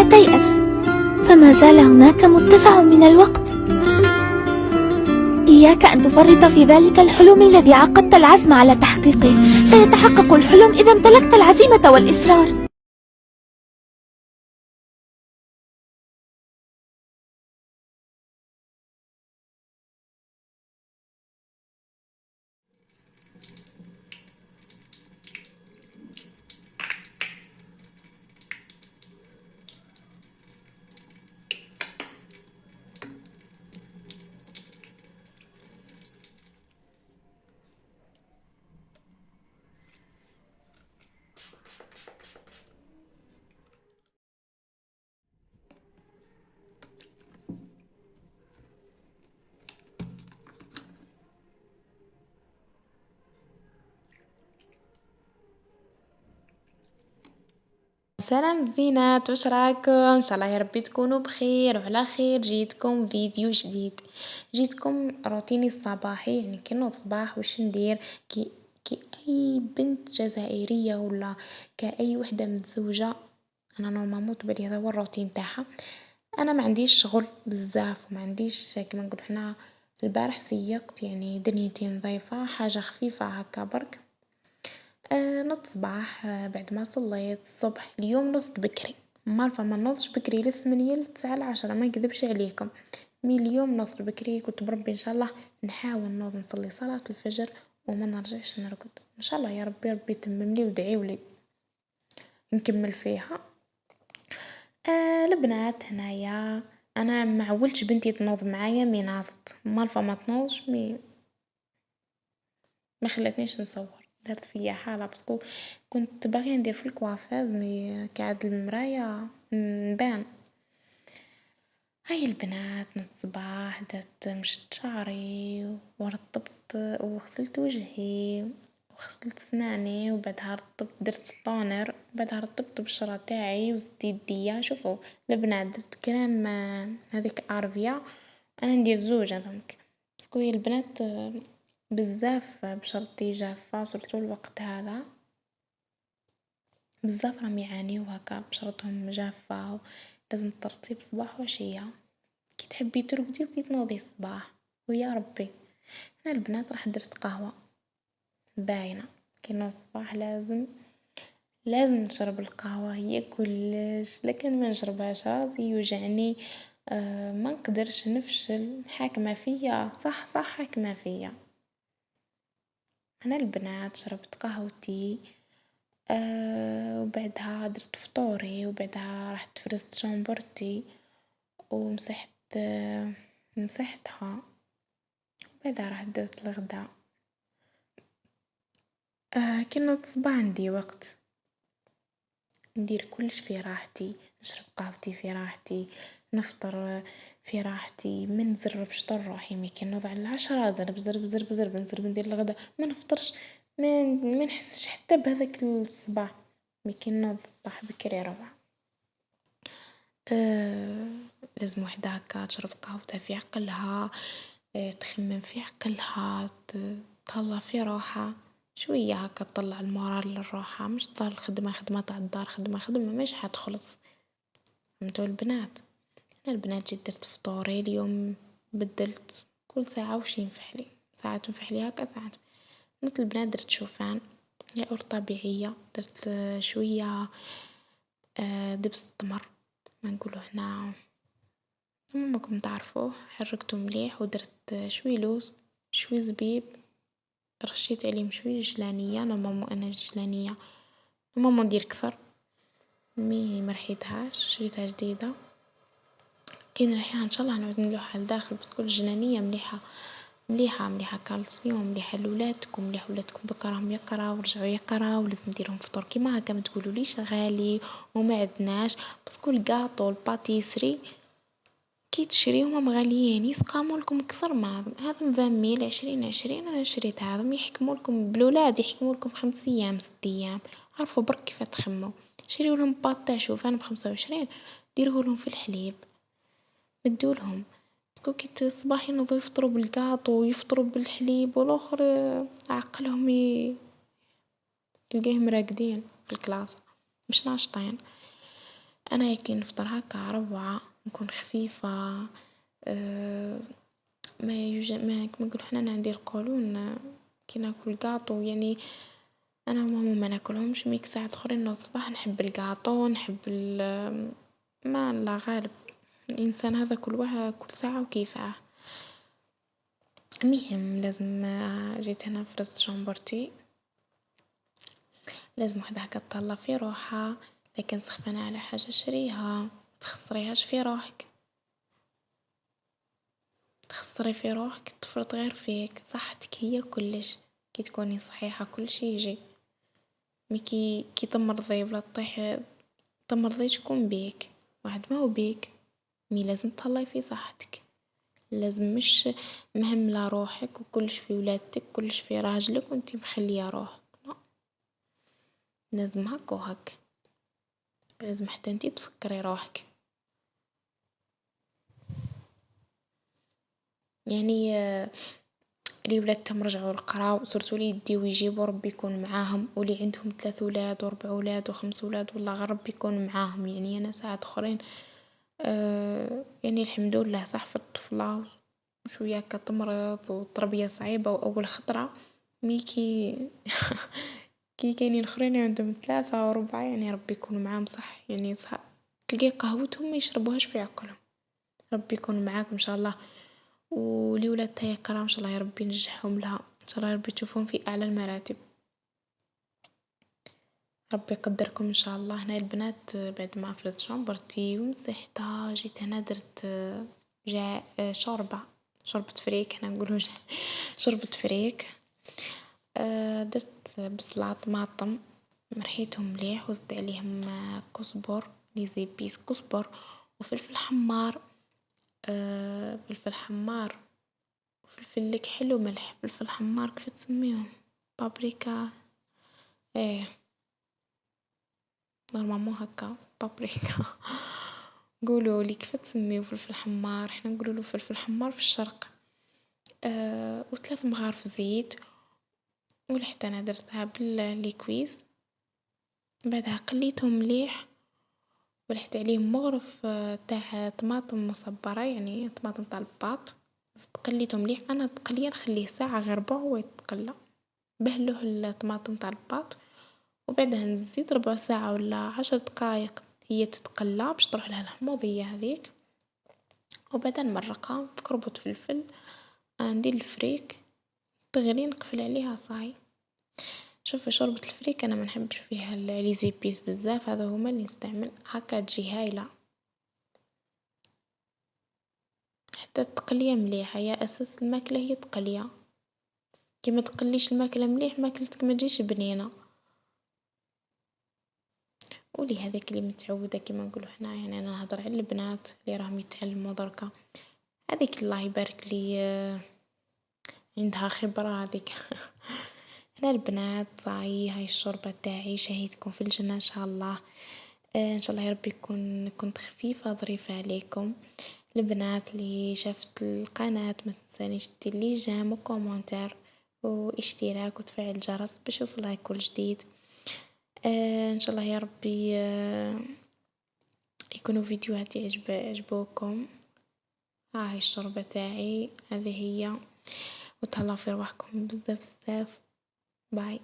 تيأس، فما زال هناك متسع من الوقت. إياك أن تفرط في ذلك الحلم الذي عقدت العزم على تحقيقه. سيتحقق الحلم إذا امتلكت العزيمة والإصرار. سلام الزينات، واش راكم؟ ان شاء الله يا ربي تكونوا بخير وعلى خير. جيتكم فيديو جديد، جيتكم روتيني الصباحي، يعني كي نوض صباح واش ندير. كي اي بنت جزائريه ولا كاي وحده متزوجه، انا نورمالمون تبالي هذا هو الروتين تاعها. انا ما عنديش شغل بزاف وما عنديش كيما نقول حنا. البارح سيقت يعني دنيتي نظيفه، حاجه خفيفه هكا برك. نضت صباح، بعد ما صليت الصبح. اليوم نضت بكري، مالفة ما نوضش بكري ل8 ل9 ل10، ما نكذبش عليكم. اليوم نضت بكري، كنت بربي ان شاء الله نحاول نوض نصلي صلاة الفجر وما نرجعش نرقد ان شاء الله. يا ربي يتمم لي ودعيولي نكمل فيها. البنات هنايا، انا ما عولتش بنتي تنوض معايا مي ناضت، مالفة ما تنوضش ما خلتنيش نصور. دارت فيا حالة باسكو كنت باغية ندير في الكوافير مي قاعد المرايا نبان. هاي البنات نت صباح، درت مشط شعري ورطبت وغسلت وجهي وغسلت سناني، وبعدها رطبت درت طونر، بعدها رطبت بشرة تاعي وزدت يديا. شوفوا البنات، درت كريم هذيك ارفيا. انا ندير زوج هذوك باسكو البنات بزاف بشرتي جافة صرتو الوقت هذا. بزاف راهم يعانيو هكا بشرتهم جافة، لازم ترطيب صباح وعشية كي تحبي ترقدي وكي تنوضي الصباح. ويا ربي انا البنات راح درت قهوة باينة. كي نوض الصباح لازم نشرب القهوة، هي كلش. لكن ما نشربهاش راسي يوجعني. ما نقدرش نفشل، حاكمة فيا صح حاكمة فيا. انا البنات شربت قهوتي، وبعدها درت فطوري، وبعدها رحت فرزت شامبرتي ومسحت مسحتها، وبعدها رحت درت الغداء. كي نوض الصباح عندي وقت ندير كلش في راحتي، نشرب قهوتي في راحتي، نفطر في راحتي، ما نزربش طول روحي. مي كي نوض على 10 زرب نزرب ندير الغدا، ما نفطرش، ما نحسش حتى بهذاك الصباح. مي كي نوض الصباح بكري روعة. لازم وحدة هكا تشرب قهوتها في عقلها، تخمم في عقلها، تهلا في روحها شوية هكا، تطلع المورال لروحها، مش تظل خدمة تاع الدار، خدمة مش حتخلص. فهمتوا البنات؟ انا البنات جيت درت فطوري اليوم، بدلت كل ساعة وش ينفحلي، ساعات تنفحلي هكا ساعات. نت البنات درت شوفان ياقوت طبيعية، درت شوية دبس التمر ما نقولو هنا، ممكن تعرفوه. حركته مليح ودرت شوي لوز شوي زبيب، رشيت عليهم شوي جلانية. انا الجلانية ماما ندير كثر، مي مرحيتهاش شريتها جديدة. كي نريحها ان شاء الله نعود نلوحها لداخل، بس كل جنانية مليحة كالسيوم، مليحة لولادكم، مليحة ولادكم دوكا راهم يقراو ورجعوا يقراو، ولازم نديرهم فطور كيما هكا. ما تقولوليش غالي وما عندناش، بس كل الكاطو الباتيسري كي تشريهم هم غاليين، يسقاموا لكم اكثر. ما هذا 20 ميل 20 انا شريت هذا يحكموا لكم بالولاد، يحكموا لكم 5 ايام 6 ايام. عرفوا برك كيف تخموا. شريوا لهم بات تاع شوفان ب25، ديروه لهم في الحليب ندولهم. كي الصباح ينوضوا يفطروا بالكاطو ويفطروا بالحليب، والاخر عقلهم تلقاهم راقدين في الكلاس مش ناشطين. أنا كي نفطر هكا روعة، نكون خفيفة. آآ ما كيما نقولوا حنا أنا عندي القولون كي ناكل جاتو يعني أنا وماما ما ناكلهمش، مي ساعات أخرين نوض الصباح نحب الجاتو، نحب ما الله غالب، الإنسان هذا كل ساعة وكيفاه. المهم لازم جيت هنا فرزت جمبرتي، لازم وحدة هاكا تهلا في روحها، لكن سخفانة على حاجة شريها، متخسريهاش في روحك، تخسري في روحك تفرط غير فيك، صحتك هي كلش، كي تكوني صحيحة كلشي يجي، مي كي تمرضي ولا تطيحي تمرضي شكون بيك؟ واحد ما هو بيك، مي لازم تهلاي في صحتك، لازم مش مهملة روحك وكلش في ولادتك كلش في راجلك وانتي مخلية روحك، لا، لازم هاك وهاك، لازم حتى انتي تفكري روحك. يعني اللي ولادتهم رجعوا للقراو صرتو لي يديو ويجيبوا ربي يكون معاهم، واللي عندهم 3 ولاد و4 ولاد و5 ولاد والله غير ربي يكون معاهم. يعني أنا ساعات أخرين يعني الحمد لله صح في الطفلة وشوية هاكا تمرض والتربية صعيبة وأول خطرة، مي كي كي كاينين آخرين عندهم 3 و4 يعني ربي يكون معاهم صح، يعني صح تلقاي قهوتهم ما يشربوهاش في عقلهم، ربي يكون معاكم إن شاء الله. ولي ولادها يقراو إن شاء الله يا ربي ينجحهم لها، إن شاء الله يا ربي تشوفهم في أعلى المراتب، ربي يقدركم إن شاء الله. هنا البنات بعد ما فرت شامبرتي ومسحتها جيت هنا درت جا شوربة فريك هنا نقولوا شوربة فريك. درت بصلة طماطم مرحيتهم مليح وزدت عليهم كزبر ليزيبيس كزبر وفلفل حمار، فلفل حمار وفلفل لك حلو ملح، فلفل حمار كيف تسميهم بابريكا، ايه نورمالمون هكا بابريكا قولوا لي كيف تسميو فلفل حمار، احنا نقولوا له فلفل حمار في الشرق. و3 مغارف زيت، ولحت انا درتها بالليكويز، بعدها قليتهم مليح ولحت عليهم مغرف تاع طماطم مصبرة يعني طماطم تاع الباط، قليتهم مليح. انا تقليه نخليه ساعة غير ربع ويتقلى بهلوه الطماطم تاع الباط، وبعدها نزيد ربع ساعة ولا 10 دقايق هي تتقلى باش تروح لها الحموضية هذيك، وبعدها نمرقها في كربة فلفل، ندير الفريك تغلي نقفل عليها صاي. شوفي شوربة الفريك انا ما نحبش فيها لي زيبيس بزاف، هذا هما اللي نستعمل هكا تجي هايلة، حتى التقلية مليحة، هي اساس الماكلة هي تقلية، كي ما تقليش الماكلة مليح ماكلتك ما تجيش بنينة. قولي هذاك اللي متعودة كيما نقولوا حنا، يعني انا نهضر على البنات اللي راهم يتعلموا دركا، هذيك الله يبارك لي عندها خبرة هذيك احنا البنات صاي هاي الشوربة تاعي شهيتكم في الجنة ان شاء الله. ان شاء الله يا ربي كنت خفيفة ظريفة عليكم. البنات اللي شافت القناة ما تنسانيش دير لي جيم وكومنتير واشتراك وتفعيل الجرس باش يوصلها كل جديد. ان شاء الله يا ربي يكونوا فيديوهات يعجبوكم. هاي الشوربة تاعي هذه هي، وتهلاو في رواحكم بزاف بزاف. باي.